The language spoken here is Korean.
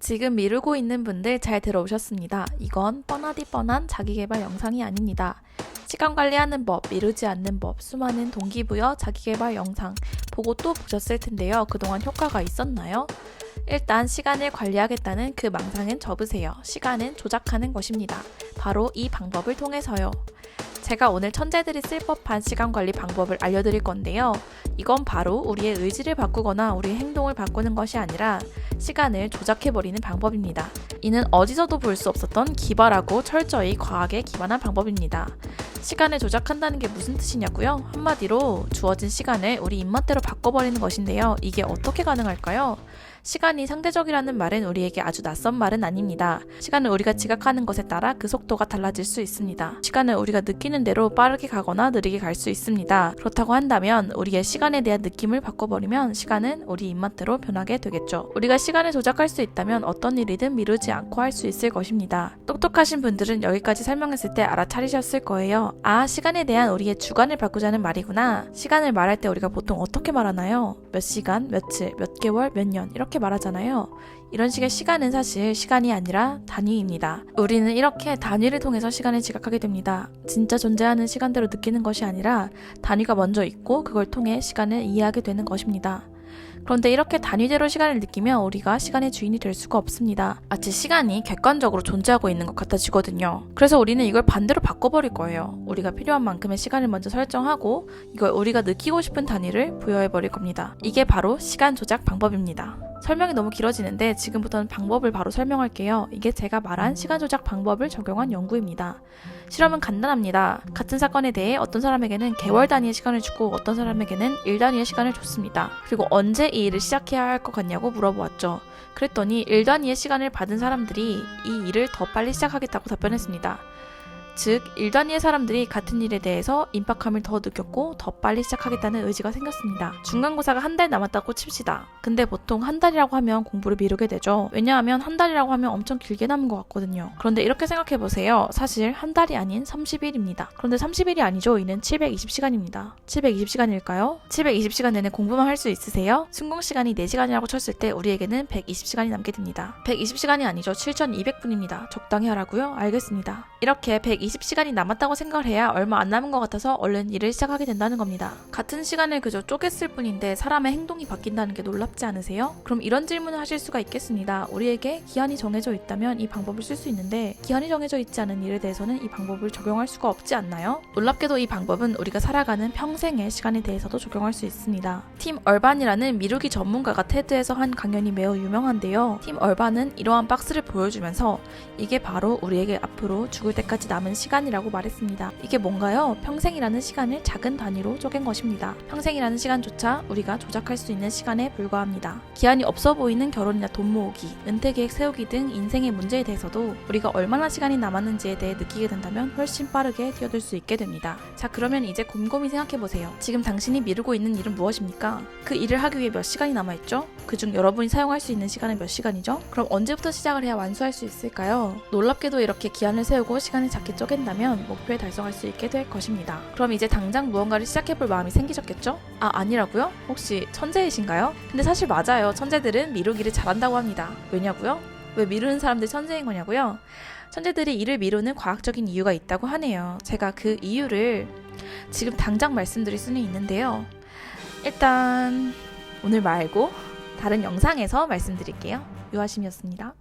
지금 미루고 있는 분들 잘 들어오셨습니다. 이건 뻔하디 뻔한 자기계발 영상이 아닙니다. 시간 관리하는 법, 미루지 않는 법, 수많은 동기부여 자기계발 영상 보고 또 보셨을 텐데요. 그동안 효과가 있었나요? 일단 시간을 관리하겠다는 그 망상은 접으세요. 시간은 조작하는 것입니다. 바로 이 방법을 통해서요. 제가 오늘 천재들이 쓸 법한 시간관리 방법을 알려드릴 건데요. 이건 바로 우리의 의지를 바꾸거나 우리의 행동을 바꾸는 것이 아니라 시간을 조작해버리는 방법입니다. 이는 어디서도 볼 수 없었던 기발하고 철저히 과학에 기반한 방법입니다. 시간을 조작한다는 게 무슨 뜻이냐고요? 한마디로 주어진 시간을 우리 입맛대로 바꿔버리는 것인데요. 이게 어떻게 가능할까요? 시간이 상대적이라는 말은 우리에게 아주 낯선 말은 아닙니다. 시간을 우리가 지각하는 것에 따라 그 속도가 달라질 수 있습니다. 시간을 우리가 느끼는 대로 빠르게 가거나 느리게 갈 수 있습니다. 그렇다고 한다면 우리의 시간에 대한 느낌을 바꿔버리면 시간은 우리 입맛대로 변하게 되겠죠. 우리가 시간을 조작할 수 있다면 어떤 일이든 미루지 않고 할 수 있을 것입니다. 똑똑하신 분들은 여기까지 설명했을 때 알아차리셨을 거예요. 아, 시간에 대한 우리의 주관을 바꾸자는 말이구나. 시간을 말할 때 우리가 보통 어떻게 말하나요? 몇 시간, 며칠, 몇 개월, 몇 년 이렇게 말하잖아요. 이런 식의 시간은 사실 시간이 아니라 단위입니다. 우리는 이렇게 단위를 통해서 시간을 지각하게 됩니다. 진짜 존재하는 시간대로 느끼는 것이 아니라 단위가 먼저 있고 그걸 통해 시간을 이해하게 되는 것입니다. 그런데 이렇게 단위대로 시간을 느끼면 우리가 시간의 주인이 될 수가 없습니다. 마치 시간이 객관적으로 존재하고 있는 것 같아지거든요. 그래서 우리는 이걸 반대로 바꿔버릴 거예요. 우리가 필요한 만큼의 시간을 먼저 설정하고 이걸 우리가 느끼고 싶은 단위를 부여해버릴 겁니다. 이게 바로 시간 조작 방법입니다. 설명이 너무 길어지는데 지금부터는 방법을 바로 설명할게요. 이게 제가 말한 시간 조작 방법을 적용한 연구입니다. 실험은 간단합니다. 같은 사건에 대해 어떤 사람에게는 개월 단위의 시간을 주고 어떤 사람에게는 일 단위의 시간을 줬습니다. 그리고 언제 이 일을 시작해야 할 것 같냐고 물어보았죠. 그랬더니 일 단위의 시간을 받은 사람들이 이 일을 더 빨리 시작하겠다고 답변했습니다. 즉, 일 단위의 사람들이 같은 일에 대해서 임박함을 더 느꼈고 더 빨리 시작하겠다는 의지가 생겼습니다. 중간고사가 한 달 남았다고 칩시다. 근데 보통 한 달이라고 하면 공부를 미루게 되죠. 왜냐하면 한 달이라고 하면 엄청 길게 남은 것 같거든요. 그런데 이렇게 생각해보세요. 사실 한 달이 아닌 30일입니다. 그런데 30일이 아니죠. 이는 720시간입니다. 720시간일까요? 720시간 내내 공부만 할 수 있으세요? 순공시간이 4시간이라고 쳤을 때 우리에게는 120시간이 남게 됩니다. 120시간이 아니죠. 7200분입니다. 적당히 하라고요? 알겠습니다. 이렇게 120시간이 남았다고 생각을 해야 얼마 안 남은 것 같아서 얼른 일을 시작하게 된다는 겁니다. 같은 시간을 그저 쪼갰을 뿐인데 사람의 행동이 바뀐다는 게 놀랍지 않으세요? 그럼 이런 질문을 하실 수가 있겠습니다. 우리에게 기한이 정해져 있다면 이 방법을 쓸 수 있는데 기한이 정해져 있지 않은 일에 대해서는 이 방법을 적용할 수가 없지 않나요? 놀랍게도 이 방법은 우리가 살아가는 평생의 시간에 대해서도 적용할 수 있습니다. 팀 얼반이라는 미루기 전문가가 테드에서 한 강연이 매우 유명한데요. 팀 얼반은 이러한 박스를 보여주면서 이게 바로 우리에게 앞으로 죽을 때까지 남은 시간이라고 말했습니다. 이게 뭔가요? 평생이라는 시간을 작은 단위로 쪼갠 것입니다. 평생이라는 시간조차 우리가 조작할 수 있는 시간에 불과합니다. 기한이 없어 보이는 결혼이나 돈 모으기, 은퇴 계획 세우기 등 인생의 문제에 대해서도 우리가 얼마나 시간이 남았는지에 대해 느끼게 된다면 훨씬 빠르게 뛰어들 수 있게 됩니다. 자, 그러면 이제 곰곰이 생각해보세요. 지금 당신이 미루고 있는 일은 무엇입니까? 그 일을 하기 위해 몇 시간이 남아있죠? 그중 여러분이 사용할 수 있는 시간은 몇 시간이죠? 그럼 언제부터 시작을 해야 완수할 수 있을까요? 놀랍게도 이렇게 기한을 세우고 시간을 작게 쪼갠다면 목표에 달성할 수 있게 될 것입니다. 그럼 이제 당장 무언가를 시작해볼 마음이 생기셨겠죠? 아, 아니라고요? 혹시 천재이신가요? 근데 사실 맞아요. 천재들은 미루기를 잘한다고 합니다. 왜냐고요? 왜 미루는 사람들이 천재인 거냐고요? 천재들이 일을 미루는 과학적인 이유가 있다고 하네요. 제가 그 이유를 지금 당장 말씀드릴 수는 있는데요. 일단 오늘 말고 다른 영상에서 말씀드릴게요. 유아심이었습니다.